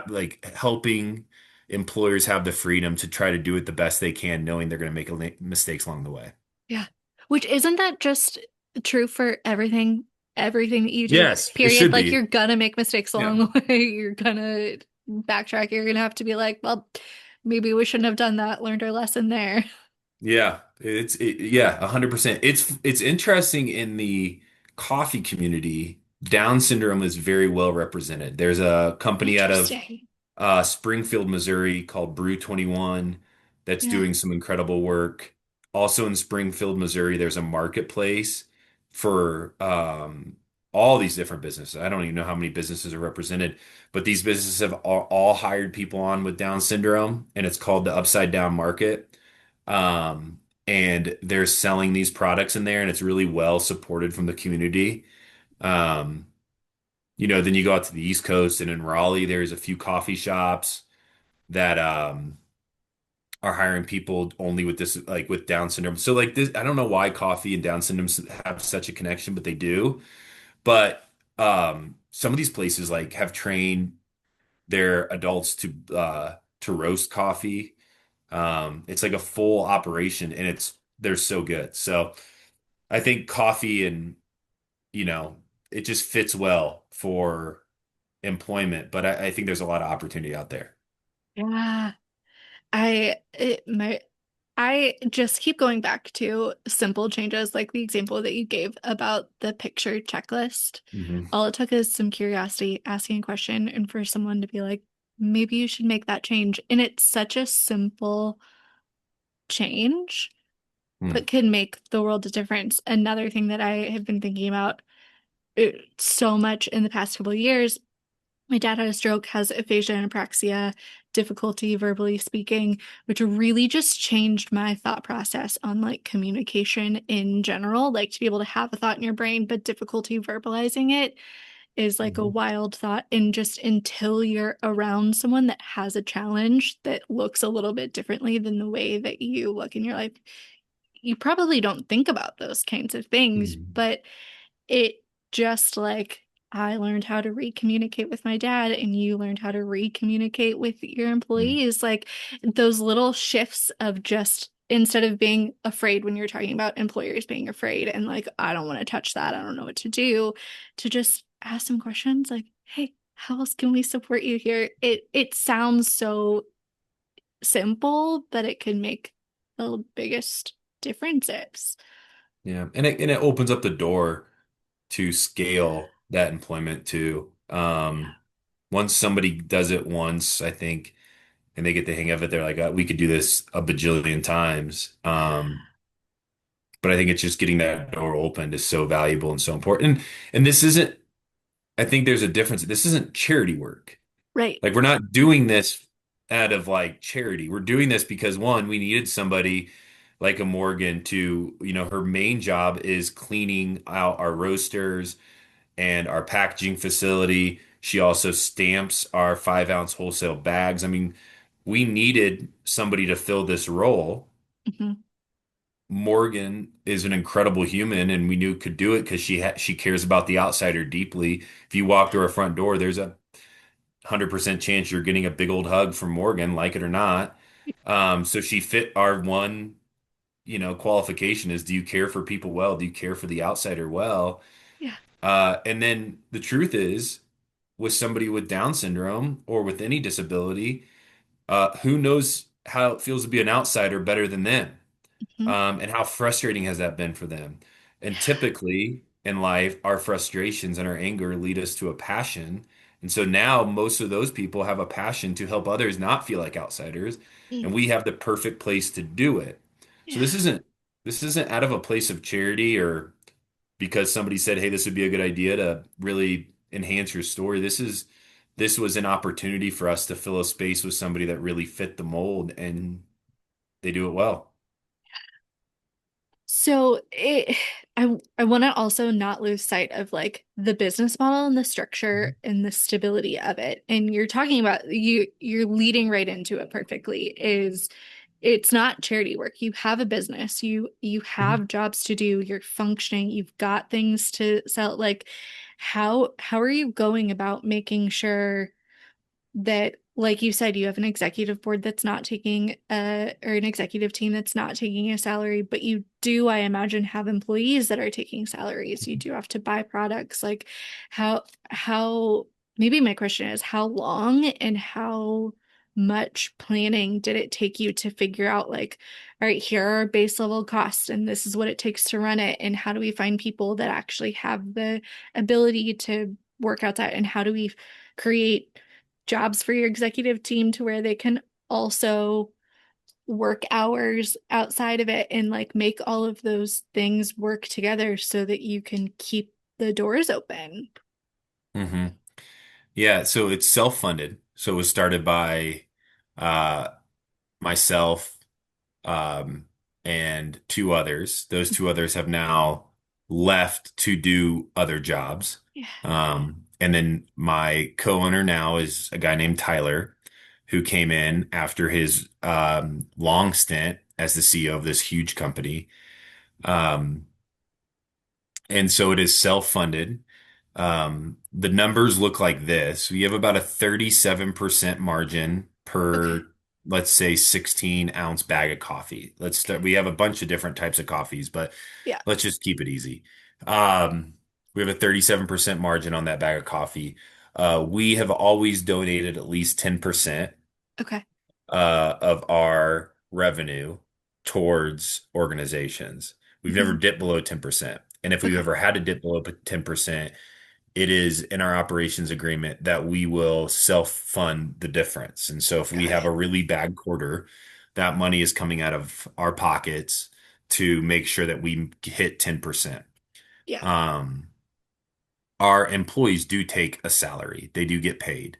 like helping employers have the freedom to try to do it the best they can, knowing they're going to make mistakes along the way. Yeah. Which isn't that just true for everything that you do, Yes, it period? should Like be. you're gonna make mistakes Yeah. along the way. You're gonna backtrack. You're gonna have to be like, well, maybe we shouldn't have done that, learned our lesson there. Yeah, yeah, 100%. It's interesting in the coffee community. Down syndrome is very well represented. There's a company out of Interesting. Springfield, Missouri called Brew 21 that's Yeah. doing some incredible work. Also in Springfield, Missouri, there's a marketplace for all these different businesses. I don't even know how many businesses are represented, but these businesses have all hired people on with Down syndrome, and it's called the Upside Down Market. And they're selling these products in there, and it's really well supported from the community. Um, then you go out to the East Coast, and in Raleigh, there's a few coffee shops that are hiring people only with this, like with Down syndrome. So like this, I don't know why coffee and Down syndrome have such a connection, but they do. But some of these places like have trained their adults to roast coffee. It's like a full operation, and they're so good. So I think coffee and you know it just fits well for employment, but I think there's a lot of opportunity out there. Yeah. My I just keep going back to simple changes like the example that you gave about the picture checklist. Hmm. All it took is some curiosity, asking a question, and for someone to be like, maybe you should make that change. And it's such a simple change, but can make the world a difference. Another thing that I have been thinking about so much in the past couple of years, my dad had a stroke, has aphasia and apraxia, difficulty verbally speaking, which really just changed my thought process on like communication in general. Like to be able to have a thought in your brain, but difficulty verbalizing it is like a Hmm. wild thought. And just until you're around someone that has a challenge that looks a little bit differently than the way that you look in your life, you probably don't think about those kinds of things, Hmm. but it just like I learned how to re-communicate with my dad and you learned how to re-communicate with your employees. Like those little shifts of just instead of being afraid when you're talking about employers being afraid and like, I don't want to touch that, I don't know what to do, to just ask some questions like, hey, how else can we support you here? It sounds so simple, but it can make the biggest differences. Yeah, and it opens up the door to scale that employment too. Once somebody does it once, I think, and they get the hang of it, they're like, "We could do this a bajillion times." But I think it's just getting that door opened is so valuable and so important. And this isn't, I think there's a difference. This isn't charity work. Right. Like we're not doing this out of like charity. We're doing this because one, we needed somebody like a Morgan to, her main job is cleaning out our roasters and our packaging facility. She also stamps our 5 ounce wholesale bags. I mean, we needed somebody to fill this role. Mhm. Morgan is an incredible human, and we knew could do it because she cares about the outsider deeply. If you walk through our front door, there's a 100% chance you're getting a big old hug from Morgan, like it or not. So she fit our one, qualification is, do you care for people well? Do you care for the outsider well? Yeah. And then the truth is, with somebody with Down syndrome or with any disability, who knows how it feels to be an outsider better than them? Mhm. And how frustrating has that been for them? And typically, in life, our frustrations and our anger lead us to a passion. And so now most of those people have a passion to help others not feel like outsiders, Mm. and we have the perfect place to do it. So Yeah. this isn't out of a place of charity or because somebody said, "Hey, this would be a good idea to really enhance your story." This was an opportunity for us to fill a space with somebody that really fit the mold, and they do it well. So I want to also not lose sight of like the business model and the structure and the stability of it. And you're talking about you're leading right into it perfectly is it's not charity work. You have a business. You Mhm. have jobs to do. You're functioning. You've got things to sell. Like how are you going about making sure that, like you said, you have an executive board that's not taking or an executive team that's not taking a salary, but you do, I imagine, have employees that are taking salaries. You do have to buy products. Like how maybe my question is how long and how much planning did it take you to figure out like, all right, here are our base level costs and this is what it takes to run it, and how do we find people that actually have the ability to work outside, and how do we create jobs for your executive team to where they can also work hours outside of it and like make all of those things work together so that you can keep the doors open. hmm Yeah, so it's self-funded. So it was started by uh, myself um, and two others. Those two others have now left to do other jobs. Yeah. And then my co-owner now is a guy named Tyler, who came in after his long stint as the CEO of this huge company. Um, and so it is self-funded. The numbers look like this. We have about a 37% margin Okay. per, let's say, 16-ounce bag of coffee. Let's start. Okay. We have a bunch of different types of coffees, but Yeah. let's just keep it easy. We have a 37% margin on that bag of coffee. We have always donated at least 10% Okay. of our revenue towards organizations. We've never Hmm. dipped below 10%. And if we've Okay. ever had to dip below 10%, it is in our operations agreement that we will self-fund the difference. And so if we Got have a it. really bad quarter, that money is coming out of our pockets to make sure that we hit 10%. Yeah. Um, our employees do take a salary. They do get paid.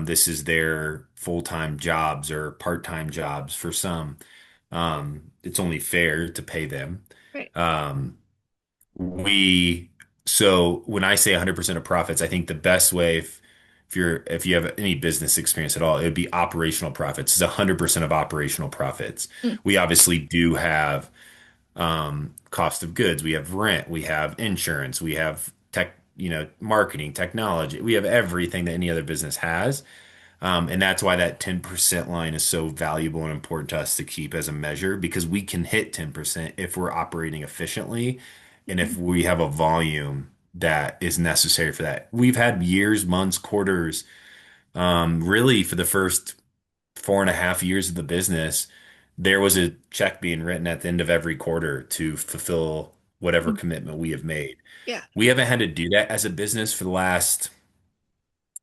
This is their full-time jobs or part-time jobs for some. It's only fair to pay them. Right. Um, we so when I say 100% of profits, I think the best way if you have any business experience at all, it would be operational profits. It's 100% of operational profits. Mm. We obviously do have cost of goods, we have rent, we have insurance, we have marketing, technology. We have everything that any other business has. And that's why that 10% line is so valuable and important to us to keep as a measure because we can hit 10% if we're operating efficiently and Mhm. if we have a volume that is necessary for that. We've had years, months, quarters, really for the first 4.5 years of the business, there was a check being written at the end of every quarter to fulfill whatever Mm. commitment we have made. Yeah. We haven't had to do that as a business for the last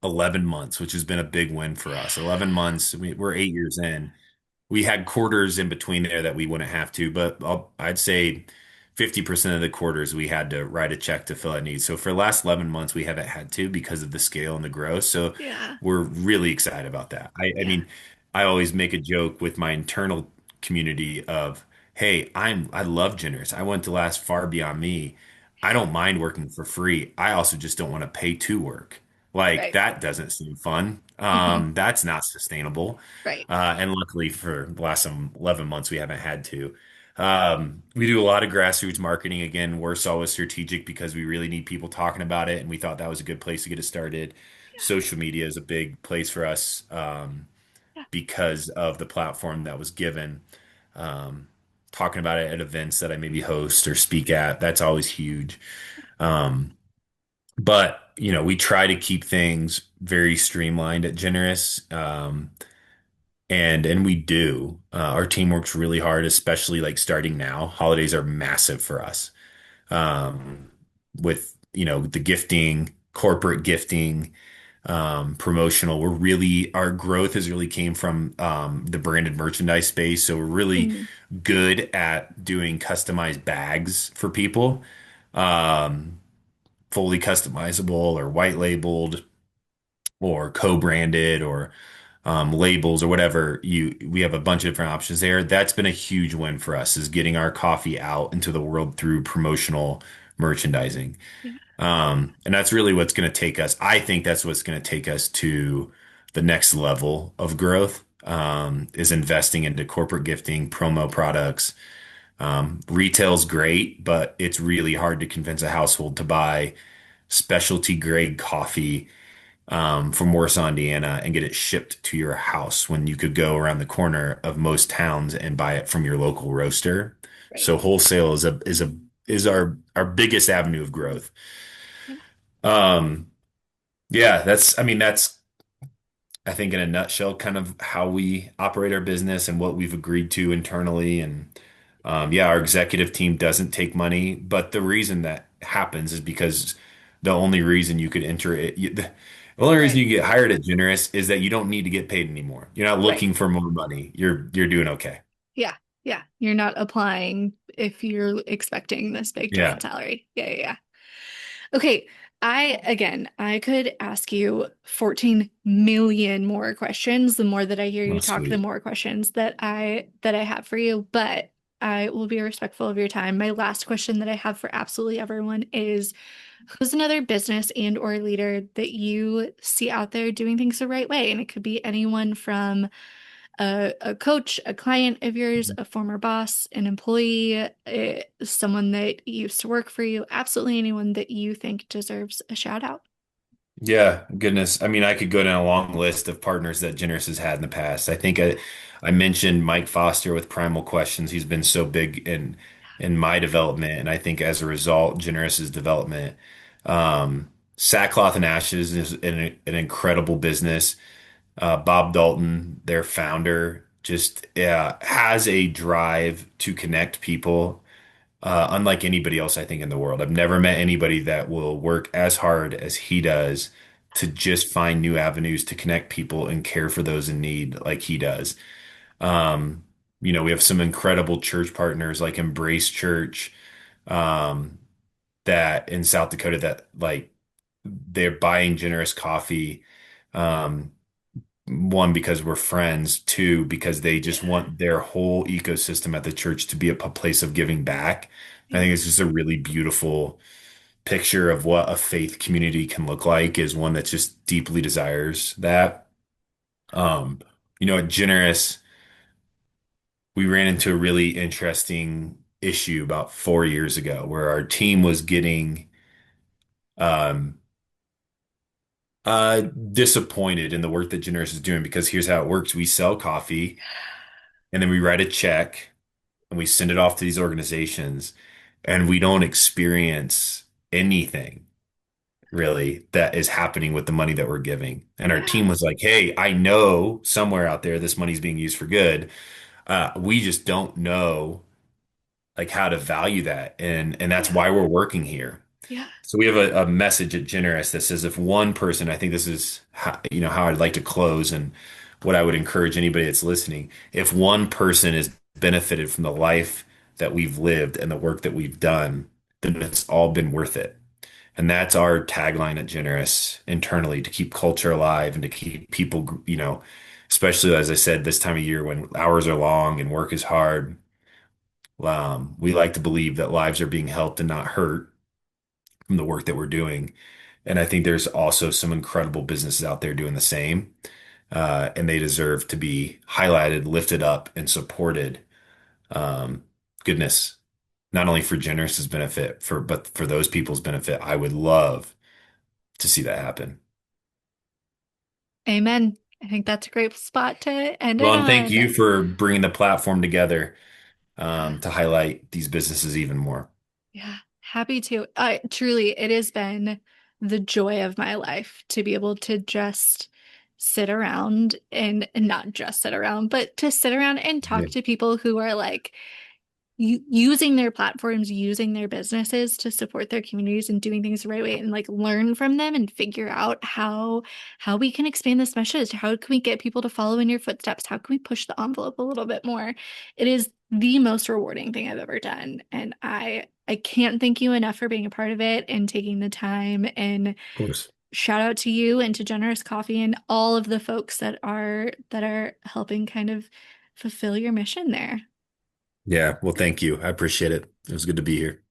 11 months, which has been a big win for us. 11 months, we're 8 years in. We had quarters in between there that we wouldn't have to, but I'd say 50% of the quarters we had to write a check to fill that need. So for the last 11 months, we haven't had to because of the scale and the growth. So Yeah. we're really excited about that. I Yeah. mean, I always make a joke with my internal community of, hey, I love Generous. I want to last far beyond me. I don't mind working for free. I also just don't want to pay to work. Like Right. that doesn't seem fun. Hmm. That's not sustainable. Right. And luckily for the last 11 months, we haven't had to. We do a lot of grassroots marketing. Again, Warsaw was strategic because we really need people talking about it, and we thought that was a good place to get it started. Yeah. Social media is a big place for us Yeah. because of the platform that was given. Um, Talking about it at events that I maybe host or speak at, that's always huge. Um, but we try to keep things very streamlined at Generous. And we do. Our team works really hard, especially like starting now. Holidays are massive for us. Um, with, the gifting, corporate gifting, promotional. Our growth has really came from the branded merchandise space. So we're really Mm, good at doing customized bags for people, um, fully customizable or white labeled or co-branded or labels or whatever. We have a bunch of different options there. That's been a huge win for us, is getting our coffee out into the world through promotional merchandising. yeah. And that's really what's going to take us. I think that's what's going to take us to the next level of growth, is investing into corporate gifting, promo products. Retail's great, but it's really hard to convince a household to buy specialty grade coffee from Warsaw, Indiana, and get it shipped to your house when you could go around the corner of most towns and buy it from your local roaster. Right. So wholesale is our biggest avenue of growth. Yeah. Um, yeah, that's I think in a nutshell kind of how we operate our business and what we've agreed to internally. And yeah, our executive team doesn't take money, but the reason that happens is because the only reason you could enter it, the only reason Right. you get hired at Generous is that you don't need to get paid anymore. You're not Right. looking for more money. You're doing okay. Yeah. Yeah. You're not applying if you're expecting this big Yeah. giant salary. Yeah. Yeah. Yeah. Okay. I could ask you 14 million more questions. The more that I hear Oh, you talk, the sweet. more questions that I have for you, but I will be respectful of your time. My last question that I have for absolutely everyone is, who's another business and or leader that you see out there doing things the right way? And it could be anyone from a coach, a client of yours, a former boss, an employee, someone that used to work for you, absolutely anyone that you think deserves a shout out. Yeah, goodness. I mean, I could go down a long list of partners that Generous has had in the past. I think I mentioned Mike Foster with Primal Questions. He's been so big in my development, and I think as a result, Generous's development. Sackcloth and Ashes is an incredible business. Bob Dalton, their founder, just has a drive to connect people, unlike anybody else I think in the world. I've never met anybody that will work as hard as he does to just find new avenues to connect people and care for those in need like he does. Um, we have some incredible church partners like Embrace Church, um, that in South Dakota that like they're buying Generous coffee. Um, one, because we're friends, two, because they just Yeah. want their whole ecosystem at the church to be a place of giving back. I think Yeah. it's just a really beautiful picture of what a faith community can look like, is one that just deeply desires that. Um, at Generous, we ran into a really interesting issue about 4 years ago where our team was getting um disappointed in the work that Generous is doing, because here's how it works. We sell coffee and then we write a check and we send it off to these organizations, and we don't experience anything really that is happening with the money that we're giving. And our Yeah. team was like, hey, I know somewhere out there this money's being used for good. We just don't know like how to value that. And that's Yeah. why we're working here. Yeah. So we have a message at Generous that says, if one person, I think this is how I'd like to close and what I would encourage anybody that's listening, if one person is benefited from the life that we've lived and the work that we've done, then it's all been worth it. And that's our tagline at Generous internally, to keep culture alive and to keep people, especially as I said, this time of year when hours are long and work is hard. We like to believe that lives are being helped and not hurt from the work that we're doing. And I think there's also some incredible businesses out there doing the same. And they deserve to be highlighted, lifted up, and supported. Um, Goodness, not only for Generous's benefit, but for those people's benefit. I would love to see that happen. Amen. I think that's a great spot to end it Well, and thank you on. for bringing the platform together, Yeah. to highlight these businesses even more. Yeah. Happy to. Truly, it has been the joy of my life to be able to just sit around and not just sit around, but to sit around and Yeah. talk to people who are like using their platforms, using their businesses to support their communities and doing things the right way and like learn from them and figure out how we can expand this message. How can we get people to follow in your footsteps? How can we push the envelope a little bit more? It is the most rewarding thing I've ever done. And I can't thank you enough for being a part of it and taking the time, and Of course. shout out to you and to Generous Coffee and all of the folks that are helping kind of fulfill your mission there. Yeah. Well, thank you. I appreciate it. It was good to be here.